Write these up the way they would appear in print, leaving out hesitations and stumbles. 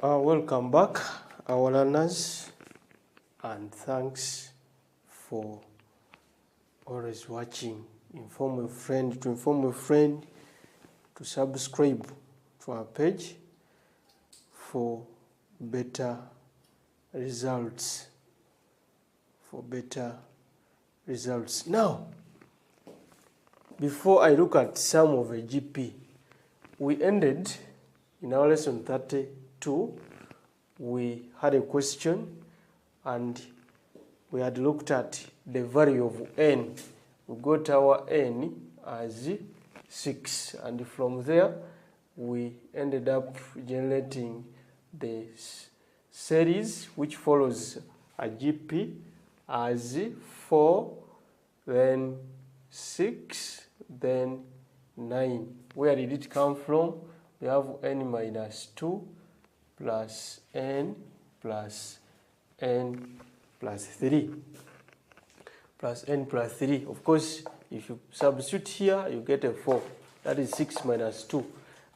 Welcome back, our learners, and thanks for always watching. Inform a friend to subscribe to our page for better results. Now, before I look at sum of a GP, we ended in our lesson 32. We had a question and we had looked at the value of n. We got our n as 6, and from there we ended up generating the series which follows a GP as 4, then 6, then 9. Where did it come from? We have n minus 2 plus n plus n plus 3. Plus n plus 3. Of course, if you substitute here, you get a 4. That is 6 minus 2.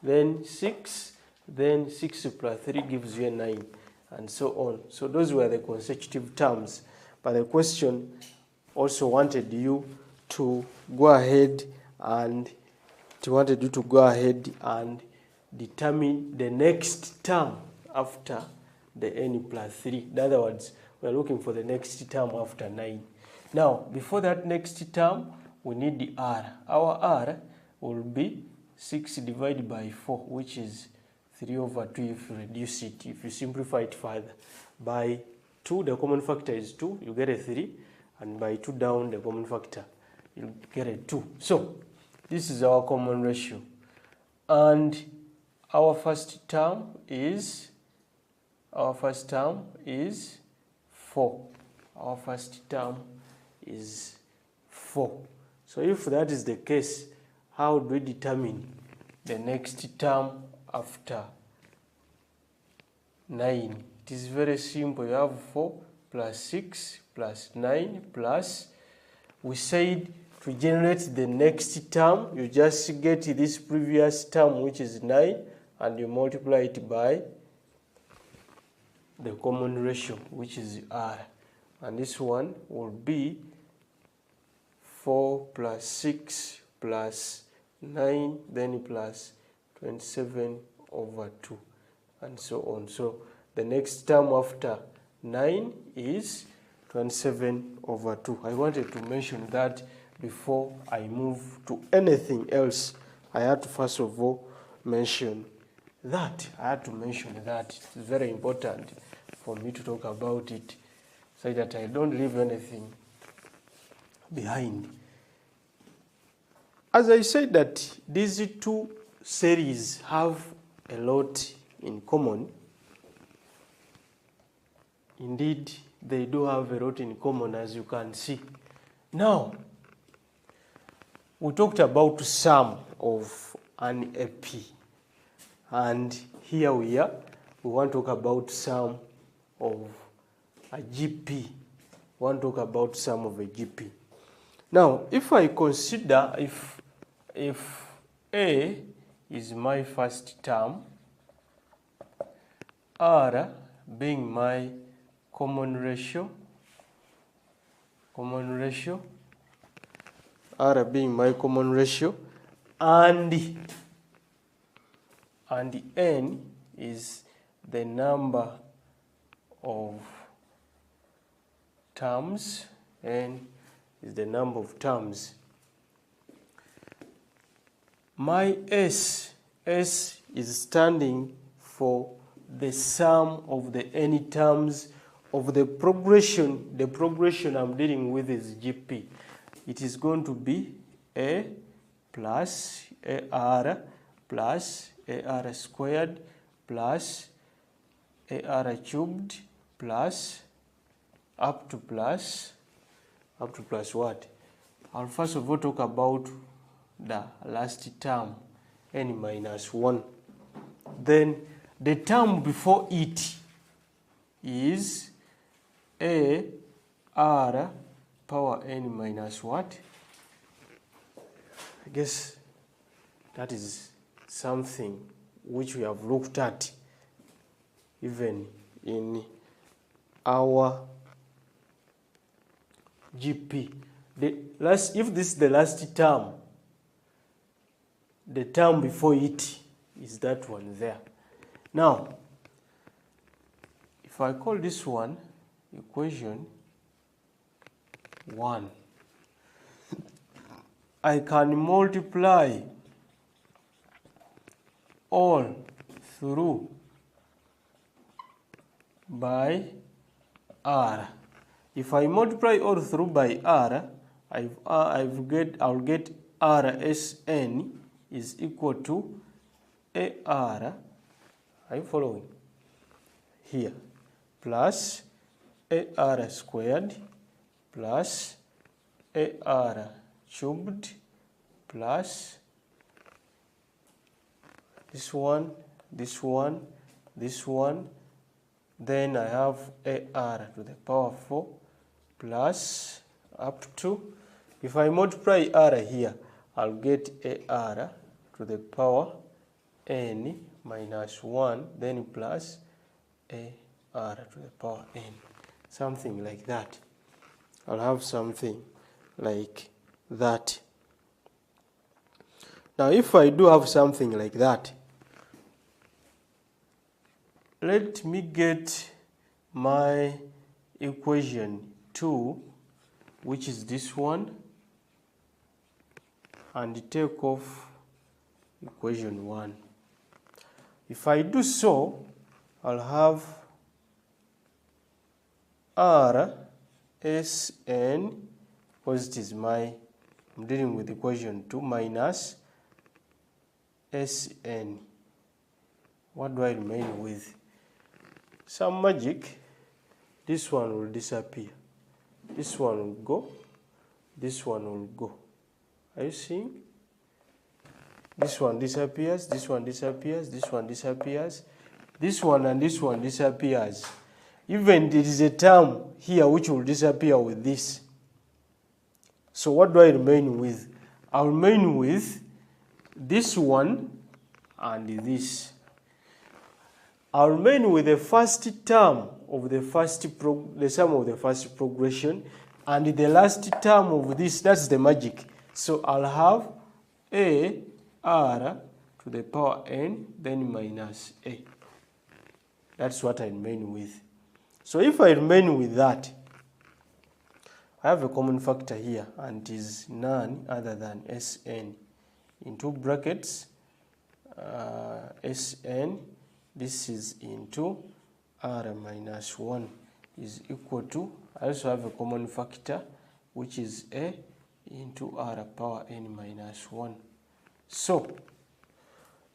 Then 6, then 6 plus 3 gives you a 9, and so on. So those were the consecutive terms. But the question also wanted you to go ahead and determine the next term after the n plus 3. In other words, we are looking for the next term after 9. Now, before that next term, we need the r. Our r will be 6 divided by 4, which is 3 over 2 if you reduce it. If you simplify it further, by 2, the common factor is 2, you get a 3, and by 2 down, the common factor, you get a 2. So, this is our common ratio. And our first term is 4. Our first term is 4. So if that is the case, how do we determine the next term after 9? It is very simple. You have 4 plus 6 plus 9 plus, we said to generate the next term, you just get this previous term, which is 9, and you multiply it by the common ratio, which is r. And this one will be 4 plus 6 plus 9, then plus 27 over 2, and so on. So the next term after 9 is 27 over 2. I wanted to mention that before I move to anything else. I had to first of all mention that. It's very important for me to talk about it so that I don't leave anything behind. As I said that these two series have a lot in common. Indeed, they do have a lot in common, as you can see. Now, we talked about sum of an AP, and here we are. We want to talk about sum of a GP. Now, if I consider if A is my first term, R being my common ratio, R being my common ratio, and N is the number of terms, N is the number of terms. My S is standing for the sum of the n terms of the progression. The progression I'm dealing with is GP. It is going to be A plus AR plus AR squared plus AR cubed plus up to plus what? I'll first of all talk about the last term, n minus 1. Then the term before it is AR power n minus what? I guess that is something which we have looked at even in our GP. If this is the last term, the term before it is that one there. Now, if I call this one equation 1, I can multiply all through by r. If I multiply all through by r, I'll get rsn is equal to ar. Are you following? Here, plus ar squared plus ar cubed plus this one, this one, this one. Then I have ar to the power 4 plus up to, if I multiply r here, I'll get ar to the power n minus 1, then plus ar to the power n. Something like that. I'll have something like that. Now, if I do have something like that, let me get my equation 2, which is this one, and take off equation 1. If I do so, I'll have r Sn, because it is I'm dealing with equation 2, minus Sn. What do I remain with? Some magic. This one will disappear. This one will go. This one will go. Are you seeing? This one disappears. This one disappears. This one disappears. This one and this one disappears. Even there is a term here which will disappear with this. So what do I remain with? I'll remain with this one and this. I'll remain with the first term of the sum of the first progression, and the last term of this. That's the magic. So I'll have a r to the power n, then minus a. That's what I remain with. So if I remain with that, I have a common factor here, and it is none other than Sn. In two brackets, Sn, this is into r minus 1 is equal to, I also have a common factor, which is a into r power n minus 1. So,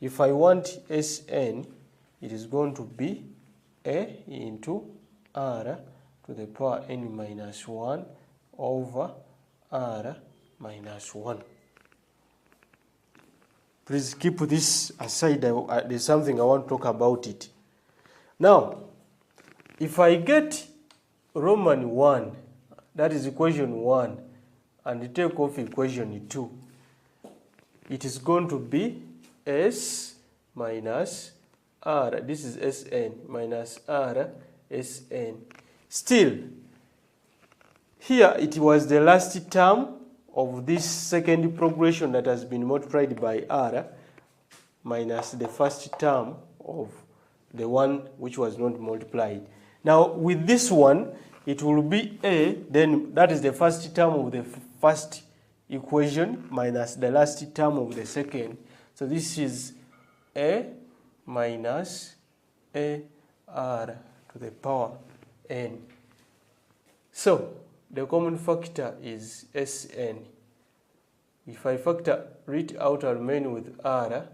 if I want Sn, it is going to be a into r to the power n minus 1 over r minus 1. Please keep this aside. There's something I want to talk about it. Now, if I get Roman 1, that is equation 1, and take off equation 2, it is going to be s minus r. This is Sn minus r Sn. Still, here it was the last term of this second progression that has been multiplied by r minus the first term of the one which was not multiplied. Now with this one, it will be a, then that is the first term of the first equation minus the last term of the second. So this is a minus a r to the power n. So the common factor is Sn. If I factor it out, I'll remain with r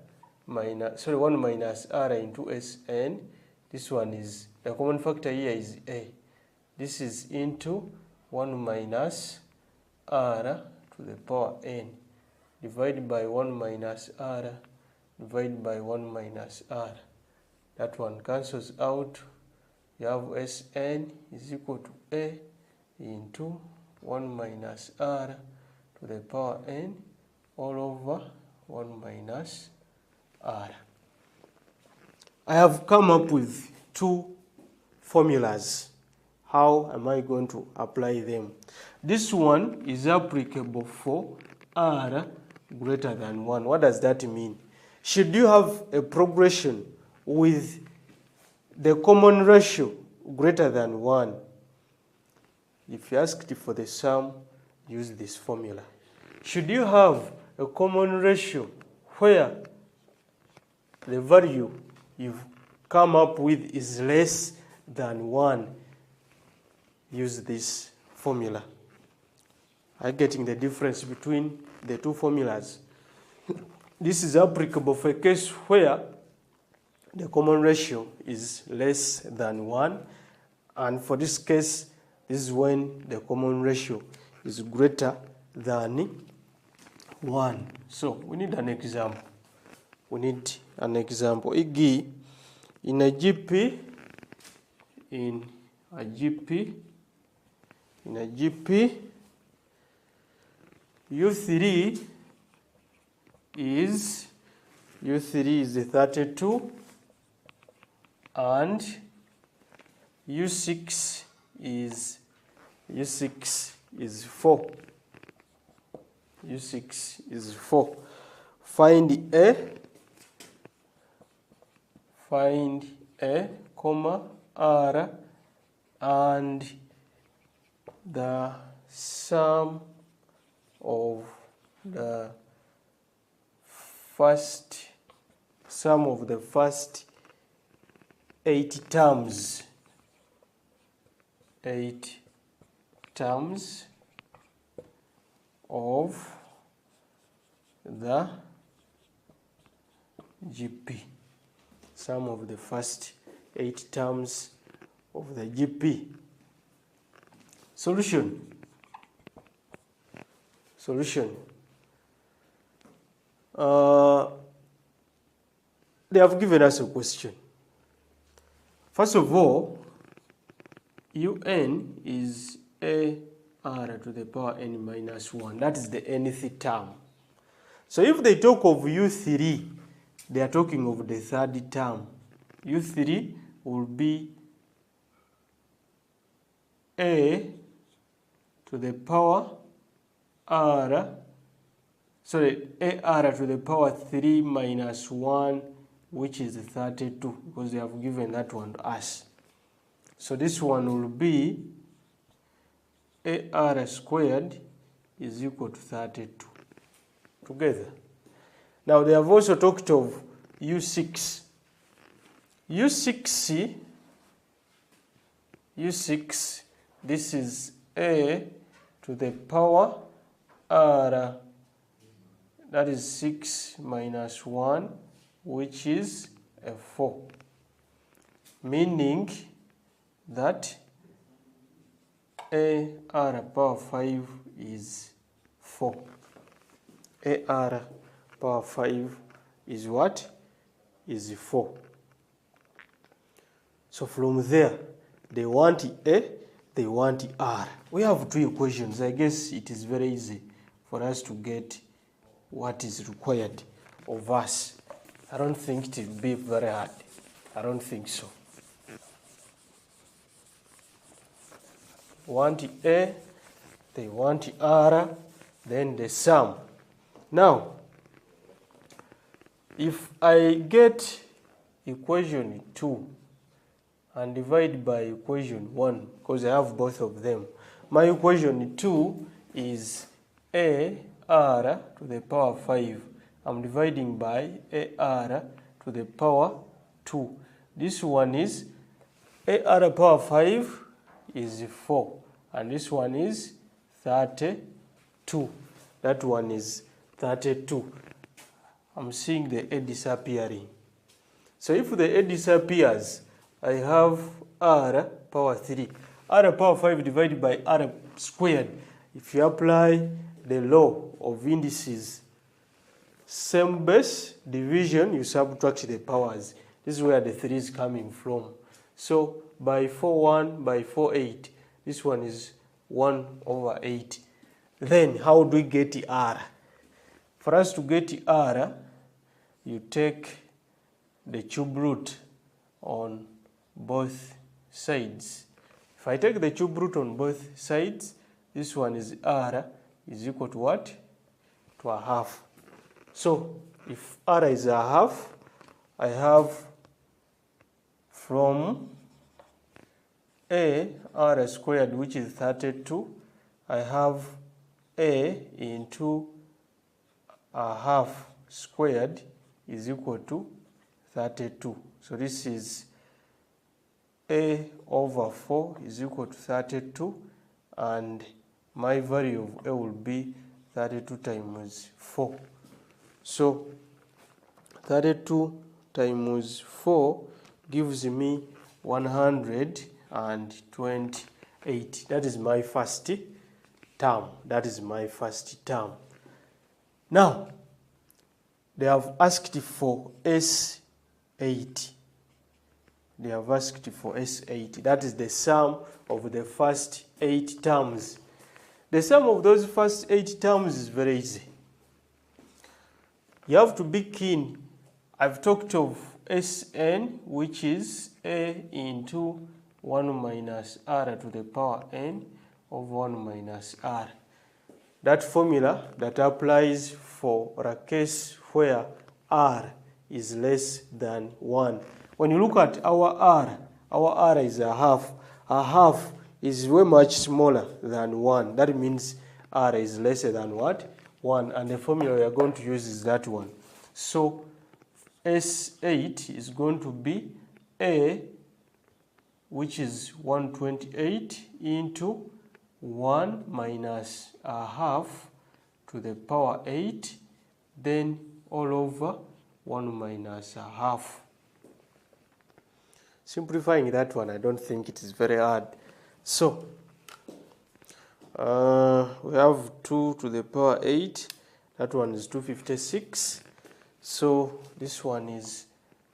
minus, 1 minus r into Sn. This one is, the common factor here is a. This is into 1 minus r to the power n divided by 1 minus r divided by 1 minus r. That one cancels out. You have Sn is equal to a into 1 minus r to the power n all over 1 minus r. I have come up with two formulas. How am I going to apply them? This one is applicable for r greater than 1. What does that mean? Should you have a progression with the common ratio greater than 1, if you asked for the sum, use this formula. Should you have a common ratio where the value you've come up with is less than 1, use this formula. Are you getting the difference between the two formulas? This is applicable for a case where the common ratio is less than 1, and for this case, this is when the common ratio is greater than 1. So we need an example. Igi, in a GP, U3 is 32 and U6 is 4. U6 is 4. Find A, comma, R and the sum of the first 8 terms. 8 terms of the GP. Sum of the first 8 terms of the GP. Solution. They have given us a question. First of all, UN is AR to the power n minus 1. That is the nth term. So if they talk of U3, they are talking of the third term. U3 will be A to the power R, sorry, AR to the power 3 minus 1, which is 32, because they have given that one to us. So this one will be AR squared is equal to 32 together. Now they have also talked of U6. U6, this is A to the power R, that is 6 minus 1, which is a 4. Meaning that AR power 5 is 4. AR power 5 is what? Is 4. So from there, they want A, they want R. We have two equations. I guess it is very easy for us to get what is required of us. I don't think it will be very hard. I don't think so. Want A, they want R, then the sum. Now, if I get equation 2 and divide by equation 1, because I have both of them, my equation 2 is AR to the power 5. I'm dividing by AR to the power 2. This one is AR power 5 is 4, and this one is 32. That one is 32. I'm seeing the A disappearing. So if the A disappears, I have R power 3. R power 5 divided by R squared. If you apply the law of indices, same base division, you subtract the powers. This is where the 3 is coming from. So by 4, 1, by 4, 8. This one is 1 over 8. Then how do we get R? For us to get R, you take the cube root on both sides. If I take the cube root on both sides, this one is r is equal to what? To a half. So if r is a half, I have from r squared, which is 32, I have a into a half squared is equal to 32. So this is a over 4 is equal to 32, and my value of a will be 32 times 4. So 32 times 4 gives me 128. That is my first term. That is my first term. Now, they have asked for S80. They have asked for S80. That is the sum of the first 8 terms. The sum of those first 8 terms is very easy. You have to be keen. I've talked of Sn, which is a into 1 minus r to the power n over 1 minus r. That formula that applies for a case where r is less than 1. When you look at our r is a half. A half is way much smaller than 1. That means r is less than what? 1. And the formula we are going to use is that one. So S8 is going to be a, which is 128 into 1 minus a half to the power 8, then all over 1 minus a half. Simplifying that one, I don't think it is very hard. So we have 2 to the power 8. That one is 256. So this one is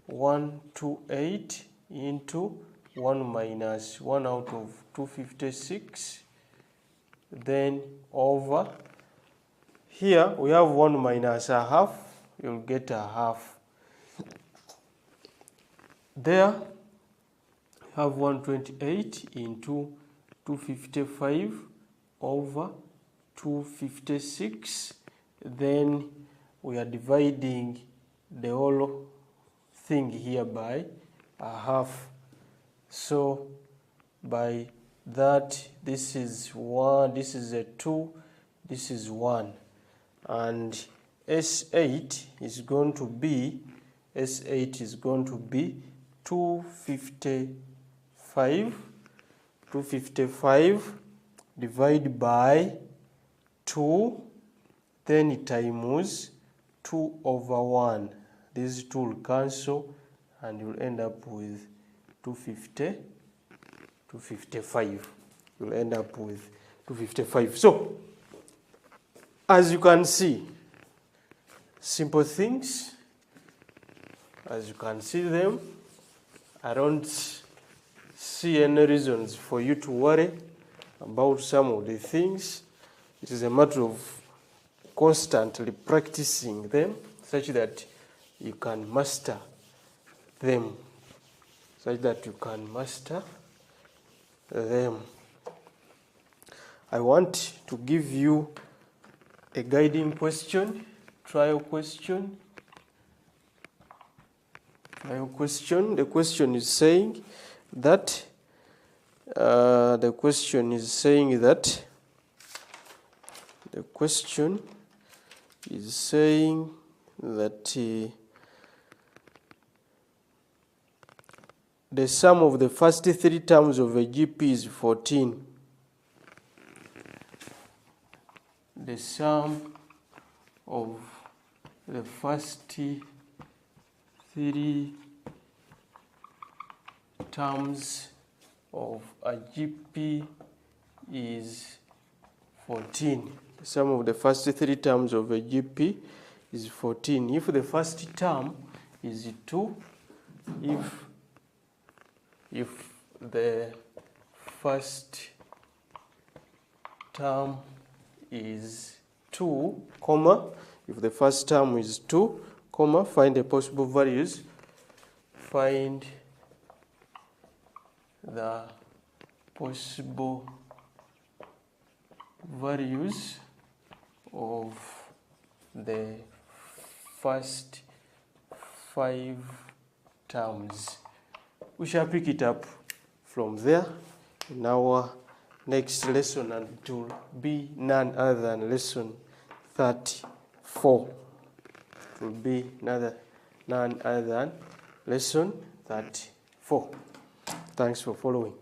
128 into 1 minus 1 out of 256. Then over here we have 1 minus a half. You'll get a half. There have 128 into 255 over 256. Then we are dividing the whole thing here by a half. So by that, this is 1, this is a 2, this is 1. And S8 is going to be 255 divided by 2, then it times 2 over 1. These 2 will cancel and you'll end up with 255. You'll end up with 255. So, as you can see, simple things, as you can see them, I don't see any reasons for you to worry about some of the things. It is a matter of constantly practicing them such that you can master them. I want to give you a guiding question, trial question. The question is saying that the sum of the first 3 terms of a GP is 14. The sum of the first 3 terms of a GP is 14. The sum of the first 3 terms of a GP is 14. If the first term is 2, if the first term is 2, if the first term is 2, find the possible values. Find the possible values of the first 5 terms. We shall pick it up from there in our next lesson, and it will be none other than lesson 34. It will be none other than lesson 34. Thanks for following.